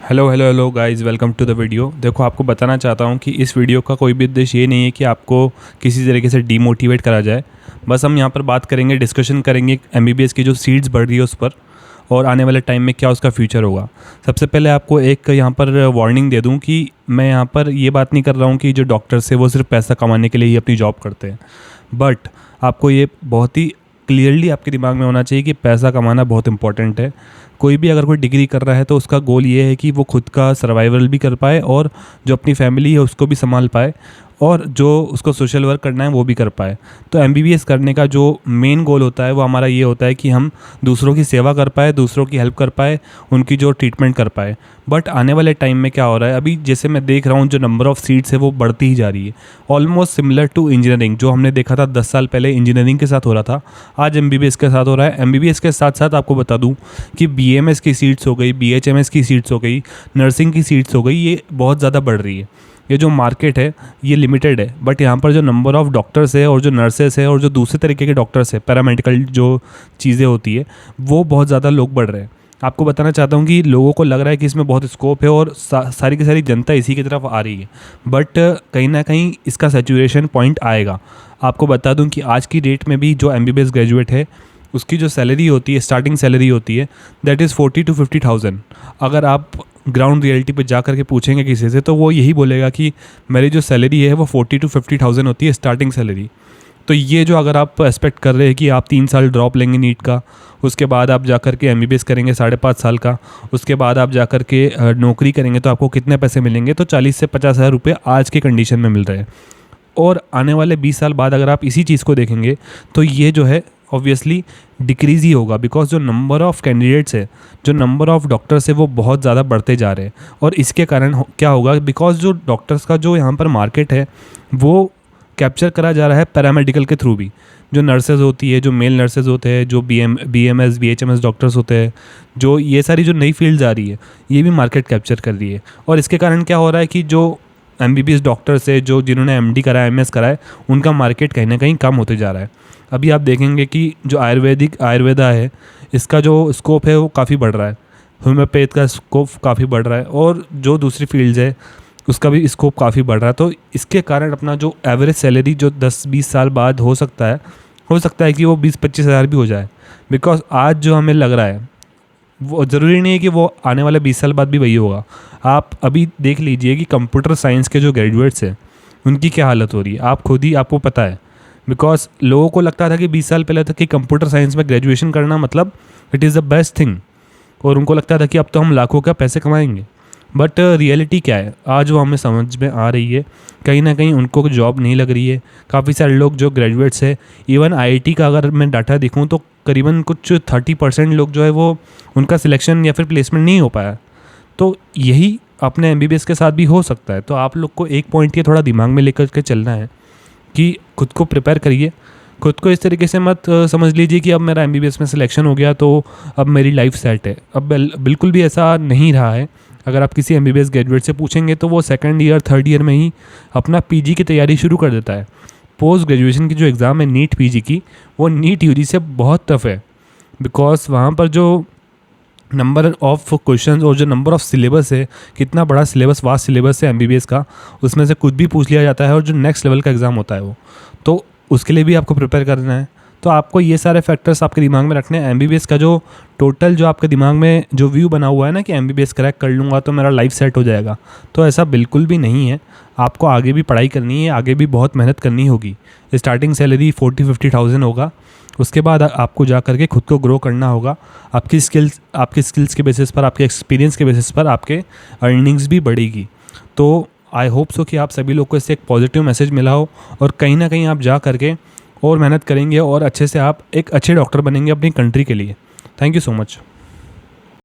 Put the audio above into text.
Hello hello hello guys, welcome to the video. देखो, आपको बताना चाहता हूँ कि इस वीडियो का कोई भी उद्देश्य ये नहीं है कि आपको किसी तरीके से डीमोटिवेट करा जाए। बस हम यहाँ पर बात करेंगे, डिस्कशन करेंगे एमबीबीएस की जो सीट्स बढ़ रही है उस पर, और आने वाले टाइम में क्या उसका फ्यूचर होगा। सबसे पहले आपको एक यहाँ पर वार्निंग दे दूँ कि मैं यहाँ पर ये बात नहीं कर रहा हूँ कि जो डॉक्टर्स है वो सिर्फ पैसा कमाने के लिए ही अपनी जॉब करते हैं। बट आपको ये बहुत ही क्लियरली आपके दिमाग में होना चाहिए कि पैसा कमाना बहुत इंपॉर्टेंट है। कोई भी अगर कोई डिग्री कर रहा है तो उसका गोल ये है कि वो खुद का सर्वाइवल भी कर पाए और जो अपनी फैमिली है उसको भी संभाल पाए, और जो उसको सोशल वर्क करना है वो भी कर पाए। तो एमबीबीएस करने का जो मेन गोल होता है वो हमारा ये होता है कि हम दूसरों की सेवा कर पाए, दूसरों की हेल्प कर पाए, उनकी जो ट्रीटमेंट कर पाए। बट आने वाले टाइम में क्या हो रहा है, अभी जैसे मैं देख रहा हूँ जो नंबर ऑफ़ सीट्स है वो बढ़ती ही जा रही है। ऑलमोस्ट सिमिलर टू इंजीनियरिंग, जो हमने देखा था 10 साल पहले इंजीनियरिंग के साथ हो रहा था, आज एमबीबीएस के साथ हो रहा है। एमबीबीएस के साथ साथ आपको बता दूँ कि बीएमएस की सीट्स हो गई, बीएचएमएस की सीट्स हो गई, नर्सिंग की सीट्स हो गई, ये बहुत ज़्यादा बढ़ रही है। ये जो मार्केट है ये लिमिटेड है, बट यहाँ पर जो नंबर ऑफ़ डॉक्टर्स है और जो नर्सेस है और जो दूसरे तरीके के डॉक्टर्स है, पैरामेडिकल जो चीज़ें होती है, वो बहुत ज़्यादा लोग बढ़ रहे हैं। आपको बताना चाहता हूँ कि लोगों को लग रहा है कि इसमें बहुत स्कोप है और सारी की सारी जनता इसी की तरफ आ रही है, बट कहीं ना कहीं इसका सैचुरेशन पॉइंट आएगा। आपको बता दूँ कि आज की डेट में भी जो एमबीबीएस ग्रेजुएट है उसकी जो सैलरी होती है, स्टार्टिंग सैलरी होती है, दैट इज़ 40 to 50,000। अगर आप ग्राउंड रियलिटी पे जा करके पूछेंगे किसी से तो वो यही बोलेगा कि मेरी जो सैलरी है वो 40 to 50,000 होती है स्टार्टिंग सैलरी। तो ये जो अगर आप एक्सपेक्ट कर रहे हैं कि आप 3 साल ड्रॉप लेंगे नीट का, उसके बाद आप जा कर के एमबीबीएस करेंगे 5.5 साल का, उसके बाद आप जा कर के नौकरी करेंगे तो आपको कितने पैसे मिलेंगे, तो 40 से 50 हज़ार रुपये आज के कंडीशन में मिल रहे हैं। और आने वाले 20 साल बाद अगर आप इसी चीज़ को देखेंगे तो ये जो है ऑब्वियसली डिक्रीज़ ही होगा, बिकॉज जो नंबर ऑफ़ कैंडिडेट्स है, जो नंबर ऑफ़ डॉक्टर्स है वो बहुत ज़्यादा बढ़ते जा रहे हैं। और इसके कारण क्या होगा, बिकॉज जो डॉक्टर्स का जो यहाँ पर मार्केट है वो कैप्चर करा जा रहा है पैरामेडिकल के थ्रू भी। जो नर्सेज होती है, जो मेल नर्सेज होते हैं, जो बीएमएस बीएचएमएस डॉक्टर्स होते हैं, जो ये सारी जो नई फील्ड्स आ रही है ये भी मार्केट कैप्चर कर रही है। और इसके कारण क्या हो रहा है कि जो एमबीबीएस डॉक्टर्स है, जो जिन्होंने एमडी करा है, एमएस करा है, उनका मार्केट कहीं ना कहीं कम होते जा रहा है। अभी आप देखेंगे कि जो आयुर्वेदा है, इसका जो स्कोप है वो काफ़ी बढ़ रहा है, होम्योपैथ का स्कोप काफ़ी बढ़ रहा है, और जो दूसरी फील्ड्स है उसका भी स्कोप काफ़ी बढ़ रहा है। तो इसके कारण अपना जो एवरेज सैलरी जो 10-20 साल बाद हो सकता है कि वो 20-25 हज़ार भी हो जाए। बिकॉज आज जो हमें लग रहा है वो ज़रूरी नहीं है कि वो आने वाले 20 साल बाद भी वही होगा। आप अभी देख लीजिए कि कंप्यूटर साइंस के जो ग्रेजुएट्स हैं उनकी क्या हालत हो रही है, आप खुद ही आपको पता है। बिकॉज लोगों को लगता था कि 20 साल पहले तक कि कंप्यूटर साइंस में ग्रेजुएशन करना मतलब it is the best thing, और उनको लगता था कि अब तो हम लाखों का पैसे कमाएंगे। बट रियलिटी क्या है आज वो हमें समझ में आ रही है। कहीं ना कहीं उनको जॉब नहीं लग रही है। काफ़ी सारे लोग जो ग्रेजुएट्स है, इवन आईआईटी का अगर मैं डाटा देखूँ तो करीबन कुछ 30% लोग जो है वो उनका सिलेक्शन या फिर प्लेसमेंट नहीं हो पाया। तो यही अपने एमबीबीएस के साथ भी हो सकता है। तो आप लोग को एक पॉइंट ये थोड़ा दिमाग में लेकर के चलना है कि खुद को प्रिपेयर करिए। खुद को इस तरीके से मत समझ लीजिए कि अब मेरा एमबीबीएस में सिलेक्शन हो गया तो अब मेरी लाइफ सेट है। अब बिल्कुल भी ऐसा नहीं रहा है। अगर आप किसी एमबीबीएस ग्रेजुएट से पूछेंगे तो वो 2nd ईयर 3rd ईयर में ही अपना पीजी की तैयारी शुरू कर देता है। पोस्ट ग्रेजुएशन की जो एग्ज़ाम है नीट पीजी की, वो नीट यूजी से बहुत टफ है। बिकॉज वहाँ पर जो नंबर ऑफ़ क्वेश्चंस और जो नंबर ऑफ़ सिलेबस है, कितना बड़ा सिलेबस, वास्ट सिलेबस है एमबीबीएस का, उसमें से कुछ भी पूछ लिया जाता है, और जो नेक्स्ट लेवल का एग्ज़ाम होता है वो, तो उसके लिए भी आपको प्रिपेयर करना है। तो आपको ये सारे फैक्टर्स आपके दिमाग में रखने हैं। एमबीबीएस का जो टोटल जो आपके दिमाग में जो व्यू बना हुआ है ना कि एमबीबीएस क्रैक कर लूँगा तो मेरा लाइफ सेट हो जाएगा, तो ऐसा बिल्कुल भी नहीं है। आपको आगे भी पढ़ाई करनी है, आगे भी बहुत मेहनत करनी होगी। स्टार्टिंग सैलरी 40-50,000 होगा, उसके बाद आपको जा करके खुद को ग्रो करना होगा। आपकी स्किल्स के बेसिस पर, आपके एक्सपीरियंस के बेसिस पर आपके अर्निंग्स भी बढ़ेगी। तो आई होप सो कि आप सभी लोग को इससे एक पॉजिटिव मैसेज मिला हो, और कहीं ना कहीं आप जा करके और मेहनत करेंगे और अच्छे से आप एक अच्छे डॉक्टर बनेंगे अपनी कंट्री के लिए। Thank you so much.